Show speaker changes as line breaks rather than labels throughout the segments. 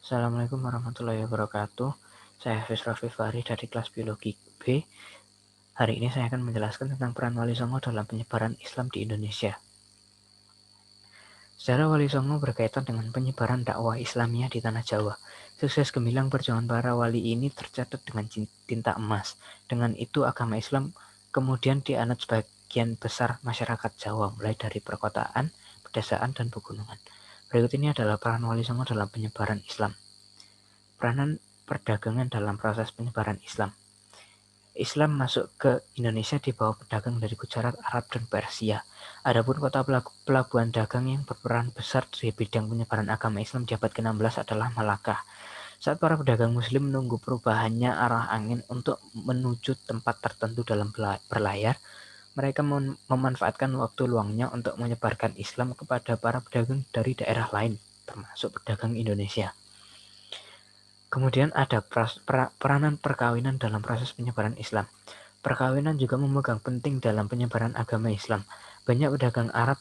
Assalamualaikum warahmatullahi wabarakatuh. Saya Hafiz Raffi Fahri dari kelas Biologi B. Hari ini saya akan menjelaskan tentang peran Wali Songo dalam penyebaran Islam di Indonesia. Sejarah Wali Songo berkaitan dengan penyebaran dakwah Islamiyah di tanah Jawa. Sukses gemilang perjuangan para wali ini tercatat dengan tinta emas. Dengan itu agama Islam kemudian dianut sebagian besar masyarakat Jawa, mulai dari perkotaan, pedesaan, dan pegunungan. Berikut ini adalah peran Wali Songo dalam penyebaran Islam. Peranan perdagangan dalam proses penyebaran Islam. Islam masuk ke Indonesia di bawah pedagang dari Gujarat, Arab, dan Persia. Adapun kota pelabuhan dagang yang berperan besar di bidang penyebaran agama Islam di abad ke-16 adalah Malaka. Saat para pedagang muslim menunggu perubahannya arah angin untuk menuju tempat tertentu dalam berlayar, mereka memanfaatkan waktu luangnya untuk menyebarkan Islam kepada para pedagang dari daerah lain, termasuk pedagang Indonesia. Kemudian ada peranan perkawinan dalam proses penyebaran Islam. Perkawinan juga memegang penting dalam penyebaran agama Islam. Banyak pedagang Arab,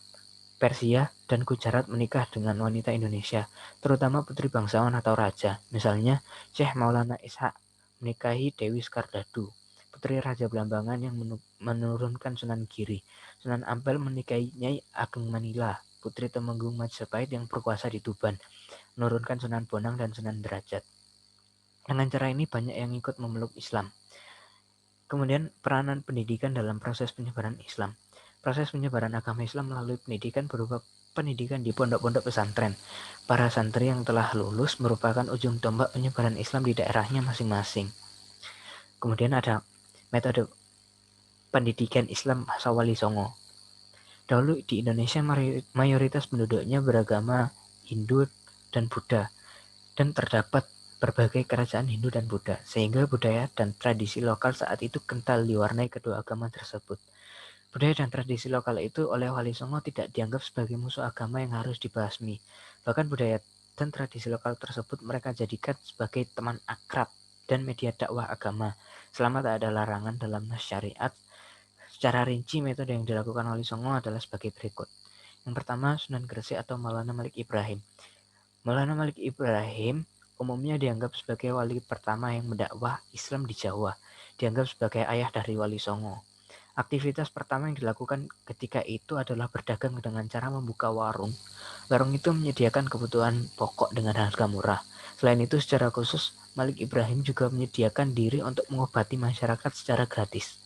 Persia, dan Gujarat menikah dengan wanita Indonesia, terutama putri bangsawan atau raja. Misalnya, Syekh Maulana Ishak menikahi Dewi Skardadu, putri Raja Belambangan yang menurunkan Sunan Giri. Sunan Ampel menikahi Nyai Ageng Manila, putri Temenggung Majapahit yang berkuasa di Tuban, menurunkan Sunan Bonang dan Sunan Derajat. Dengan cara ini banyak yang ikut memeluk Islam. Kemudian peranan pendidikan dalam proses penyebaran Islam. Proses penyebaran agama Islam melalui pendidikan berupa pendidikan di pondok-pondok pesantren. Para santri yang telah lulus merupakan ujung tombak penyebaran Islam di daerahnya masing-masing. Kemudian ada metode pendidikan Islam masa Wali Songo. Dahulu di Indonesia mayoritas penduduknya beragama Hindu dan Buddha, dan terdapat berbagai kerajaan Hindu dan Buddha, sehingga budaya dan tradisi lokal saat itu kental diwarnai kedua agama tersebut. Budaya dan tradisi lokal itu oleh Wali Songo tidak dianggap sebagai musuh agama yang harus dibasmi. Bahkan budaya dan tradisi lokal tersebut mereka jadikan sebagai teman akrab dan media dakwah agama, selama tak ada larangan dalam nas syariat. Secara rinci, metode yang dilakukan Wali Songo adalah sebagai berikut. Yang pertama, Sunan Gresik atau Maulana Malik Ibrahim. Maulana Malik Ibrahim umumnya dianggap sebagai wali pertama yang mendakwah Islam di Jawa, dianggap sebagai ayah dari Wali Songo. Aktivitas pertama yang dilakukan ketika itu adalah berdagang dengan cara membuka warung. Warung itu menyediakan kebutuhan pokok dengan harga murah. Selain itu, secara khusus, Malik Ibrahim juga menyediakan diri untuk mengobati masyarakat secara gratis.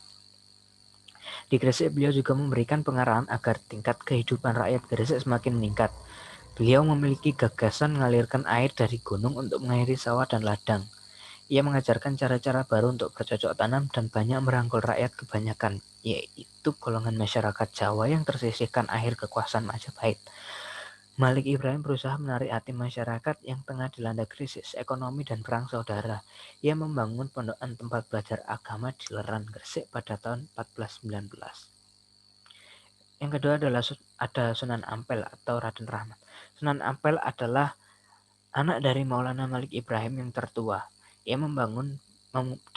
Di Gresik, beliau juga memberikan pengarahan agar tingkat kehidupan rakyat Gresik semakin meningkat. Beliau memiliki gagasan mengalirkan air dari gunung untuk mengairi sawah dan ladang. Ia mengajarkan cara-cara baru untuk bercocok tanam dan banyak merangkul rakyat kebanyakan, yaitu golongan masyarakat Jawa yang tersisihkan akhir kekuasaan Majapahit. Malik Ibrahim berusaha menarik hati masyarakat yang tengah dilanda krisis ekonomi dan perang saudara. Ia membangun pondokan tempat belajar agama di Leran Gresik pada tahun 1419. Yang kedua adalah ada Sunan Ampel atau Raden Rahmat. Sunan Ampel adalah anak dari Maulana Malik Ibrahim yang tertua. Ia membangun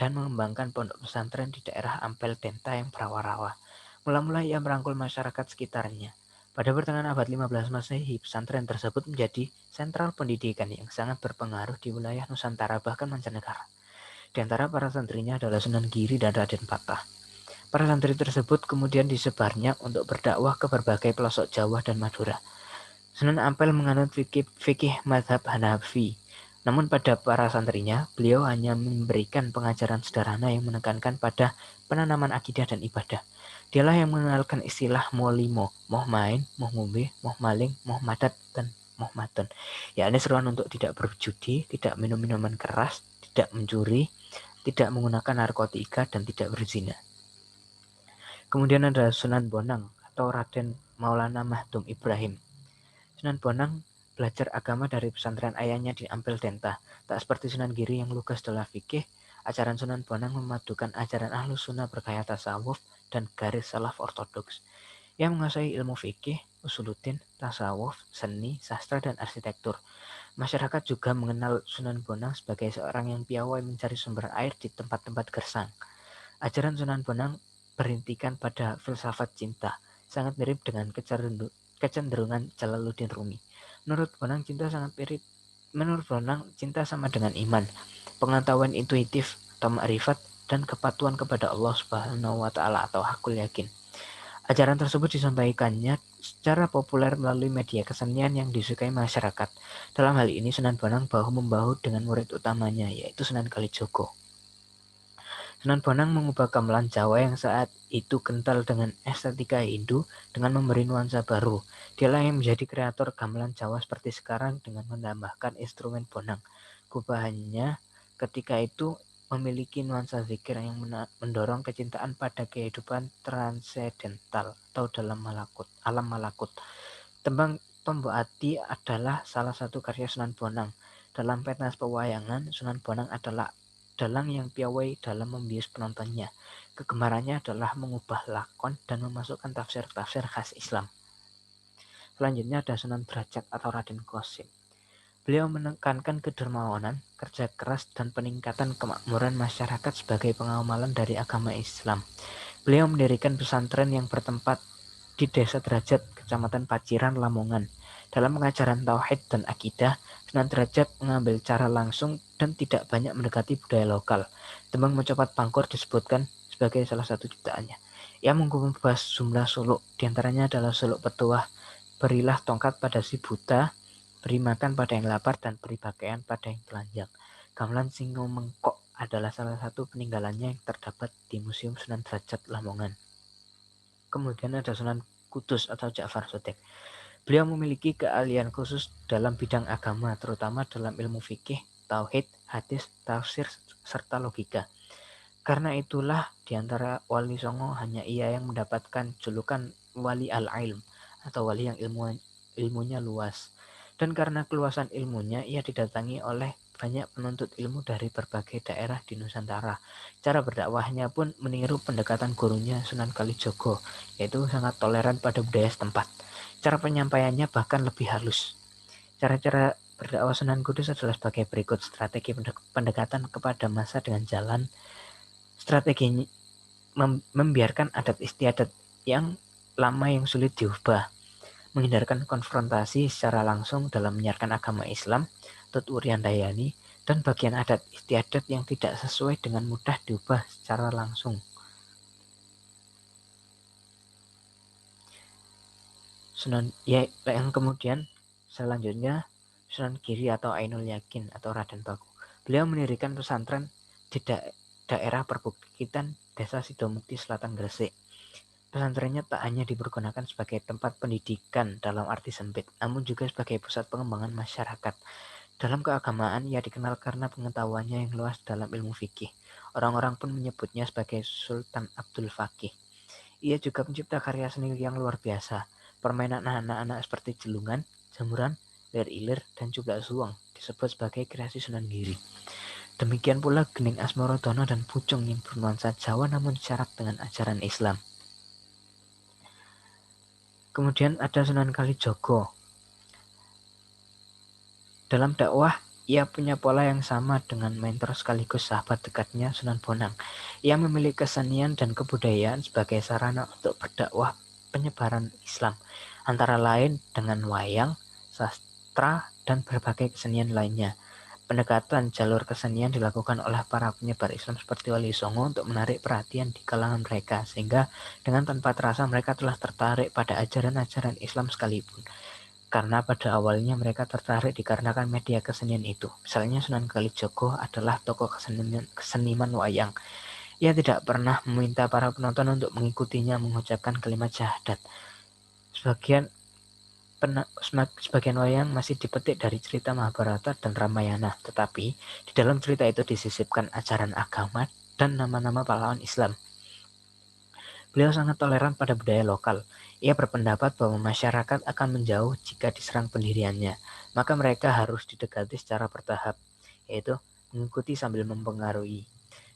dan mengembangkan pondok pesantren di daerah Ampel Denta yang berawar-awar. Mula-mula ia merangkul masyarakat sekitarnya. Pada pertengahan abad 15 Masehi, pesantren tersebut menjadi sentral pendidikan yang sangat berpengaruh di wilayah Nusantara bahkan mancanegara. Di antara para santrinya adalah Sunan Giri dan Raden Patah. Para santri tersebut kemudian disebarnya untuk berdakwah ke berbagai pelosok Jawa dan Madura. Sunan Ampel menganut fikih mazhab Hanafi. Namun pada para santrinya, beliau hanya memberikan pengajaran sederhana yang menekankan pada penanaman akidah dan ibadah. Dialah yang mengenalkan istilah molimo, moh main, moh ngombe, moh maling, moh madat, dan moh maton. Yakni seruan untuk tidak berjudi, tidak minum minuman keras, tidak mencuri, tidak menggunakan narkotika, dan tidak berzina. Kemudian ada Sunan Bonang atau Raden Maulana Mahdum Ibrahim. Sunan Bonang belajar agama dari pesantren ayahnya di Ampel Denta. Tak seperti Sunan Giri yang lugas dalam fikih, ajaran Sunan Bonang memadukan ajaran Ahlus Sunnah bergaya tasawuf dan garis salaf ortodoks. Ia menguasai ilmu fikih, usuluddin, tasawuf, seni, sastra, dan arsitektur. Masyarakat juga mengenal Sunan Bonang sebagai seorang yang piawai mencari sumber air di tempat-tempat gersang. Ajaran Sunan Bonang berintikan pada filsafat cinta, sangat mirip dengan kecenderungan Jalaluddin Rumi. Menurut Bonang, cinta sangat mirip Menurut Bonang, cinta sama dengan iman, pengetahuan intuitif atau ma'rifat, dan kepatuhan kepada Allah Subhanahu wa taala atau hakul yakin. Ajaran tersebut disampaikannya secara populer melalui media kesenian yang disukai masyarakat. Dalam hal ini Sunan Bonang bahu-membahu dengan murid utamanya, yaitu Sunan Kalijogo. Sunan Bonang mengubah gamelan Jawa yang saat itu kental dengan estetika Hindu dengan memberi nuansa baru. Dialah yang menjadi kreator gamelan Jawa seperti sekarang dengan menambahkan instrumen bonang. Gubahannya ketika itu memiliki nuansa zikir yang mendorong kecintaan pada kehidupan transendental atau dalam alam malakut. Tembang Tombok Ati adalah salah satu karya Sunan Bonang. Dalam pentas pewayangan, Sunan Bonang adalah dalang yang piawai dalam membius penontonnya. Kegemarannya adalah mengubah lakon dan memasukkan tafsir-tafsir khas Islam. Selanjutnya ada Sunan Derajat atau Raden Qasim. Beliau menekankan kedermawanan, kerja keras, dan peningkatan kemakmuran masyarakat sebagai pengamalan dari agama Islam. Beliau mendirikan pesantren yang bertempat di Desa Derajat, Kecamatan Paciran, Lamongan. Dalam pengajaran tauhid dan akidah, Sunan Derajat mengambil cara langsung dan tidak banyak mendekati budaya lokal. Tembang Mencopot Pangkur disebutkan sebagai salah satu ciptaannya. Ia mengupas jumlah suluk, diantaranya adalah suluk petuah, berilah tongkat pada si buta, beri makan pada yang lapar, dan beri pakaian pada yang telanjang. Gamelan Singo Mengkok adalah salah satu peninggalannya yang terdapat di Museum Sunan Derajat Lamongan. Kemudian ada Sunan Kudus atau Ja'far Sotek. Beliau memiliki keahlian khusus dalam bidang agama, terutama dalam ilmu fikih, tauhid, hadis, tafsir, serta logika. Karena itulah di antara wali songo hanya ia yang mendapatkan julukan wali al-ilm atau wali yang ilmunya luas. Dan karena keluasan ilmunya, ia didatangi oleh banyak penuntut ilmu dari berbagai daerah di Nusantara. Cara berdakwahnya pun meniru pendekatan gurunya Sunan Kalijogo, yaitu sangat toleran pada budaya setempat. Cara penyampaiannya bahkan lebih halus. Cara-cara berdakwah Sunan Kudus adalah sebagai berikut: strategi pendekatan kepada masa dengan jalan, strategi membiarkan adat istiadat yang lama yang sulit diubah, menghindarkan konfrontasi secara langsung dalam menyiarkan agama Islam, Tut Urian Dayani, dan bagian adat istiadat yang tidak sesuai dengan mudah diubah secara langsung. Yang kemudian selanjutnya Sunan Giri atau Ainul Yakin atau Raden Baku. Beliau mendirikan pesantren di daerah perbukitan Desa Sidomukti Selatan Gresik. Pesantrennya tak hanya dipergunakan sebagai tempat pendidikan dalam arti sempit, namun juga sebagai pusat pengembangan masyarakat. Dalam keagamaan, ia dikenal karena pengetahuannya yang luas dalam ilmu fikih. Orang-orang pun menyebutnya sebagai Sultan Abdul Fakih. Ia juga pencipta karya seni yang luar biasa. Permainan anak-anak seperti jelungan, jamuran, lir-ilir, dan juga suweng disebut sebagai kreasi Sunan Giri. Demikian pula Gening Asmorodono dan Pucung yang bernuansa Jawa namun syarat dengan ajaran Islam. Kemudian ada Sunan Kalijogo. Dalam dakwah, ia punya pola yang sama dengan mentor sekaligus sahabat dekatnya Sunan Bonang. Ia memilih kesenian dan kebudayaan sebagai sarana untuk berdakwah penyebaran Islam, antara lain dengan wayang, sastra, dan berbagai kesenian lainnya. Pendekatan jalur kesenian dilakukan oleh para penyebar Islam seperti Wali Songo untuk menarik perhatian di kalangan mereka, sehingga dengan tanpa terasa mereka telah tertarik pada ajaran-ajaran Islam sekalipun. Karena pada awalnya mereka tertarik dikarenakan media kesenian itu. Misalnya Sunan Kalijogo adalah tokoh keseniman wayang. Ia tidak pernah meminta para penonton untuk mengikutinya mengucapkan kalimat syahadat. Sebagian wayang masih dipetik dari cerita Mahabharata dan Ramayana, tetapi di dalam cerita itu disisipkan ajaran agama dan nama-nama pahlawan Islam. Beliau sangat toleran pada budaya lokal. Ia berpendapat bahwa masyarakat akan menjauh jika diserang pendiriannya, maka mereka harus didekati secara bertahap, yaitu mengikuti sambil mempengaruhi.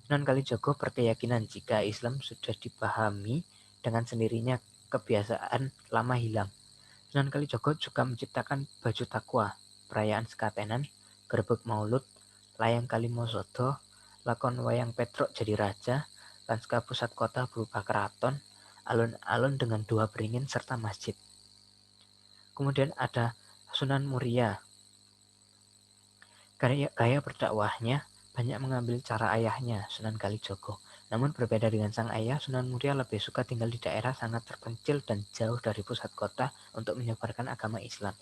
Sunan Kalijogo berkeyakinan jika Islam sudah dipahami, dengan sendirinya kebiasaan lama hilang. Sunan Kalijogo juga menciptakan baju takwa, perayaan sekatenan, gerbek maulud, layang Kalimosodo, lakon wayang Petruk jadi raja, lanskap pusat kota berupa keraton, alun-alun dengan 2 beringin serta masjid. Kemudian ada Sunan Muria. Gaya berdakwahnya banyak mengambil cara ayahnya, Sunan Kalijogo. Namun berbeda dengan sang ayah, Sunan Muria lebih suka tinggal di daerah sangat terpencil dan jauh dari pusat kota untuk menyebarkan agama Islam.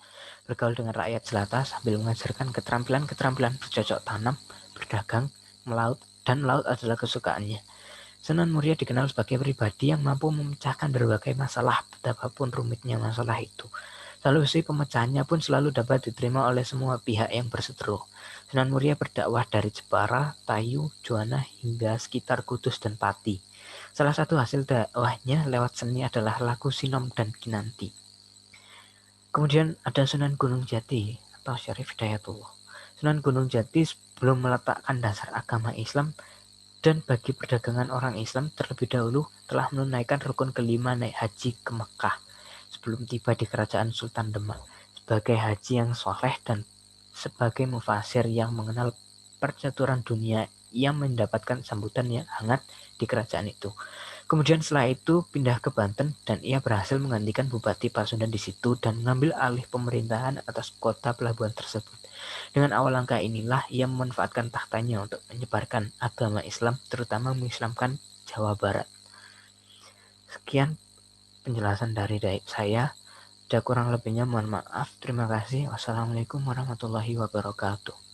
Bergaul dengan rakyat jelata sambil mengajarkan keterampilan-keterampilan bercocok tanam, berdagang, melaut, dan laut adalah kesukaannya. Sunan Muria dikenal sebagai pribadi yang mampu memecahkan berbagai masalah, betapapun rumitnya masalah itu. Solusi pemecahannya pun selalu dapat diterima oleh semua pihak yang berseteru. Sunan Muria berdakwah dari Jepara, Tayu, Juwana hingga sekitar Kudus dan Pati. Salah satu hasil dakwahnya lewat seni adalah lagu Sinom dan Kinanti. Kemudian ada Sunan Gunung Jati atau Syarif Hidayatullah. Sunan Gunung Jati sebelum meletakkan dasar agama Islam dan bagi perdagangan orang Islam terlebih dahulu telah menunaikan rukun kelima naik haji ke Mekah sebelum tiba di kerajaan Sultan Demak sebagai haji yang soleh dan sebagai mufasir yang mengenal percaturan dunia yang mendapatkan sambutan yang hangat di kerajaan itu. Kemudian setelah itu pindah ke Banten dan ia berhasil menggantikan Bupati Pasundan di situ dan mengambil alih pemerintahan atas kota pelabuhan tersebut. Dengan awal langkah inilah ia memanfaatkan tahtanya untuk menyebarkan agama Islam, terutama mengislamkan Jawa Barat. Sekian penjelasan dari saya. Ada kurang lebihnya mohon maaf. Terima kasih. Wassalamualaikum warahmatullahi wabarakatuh.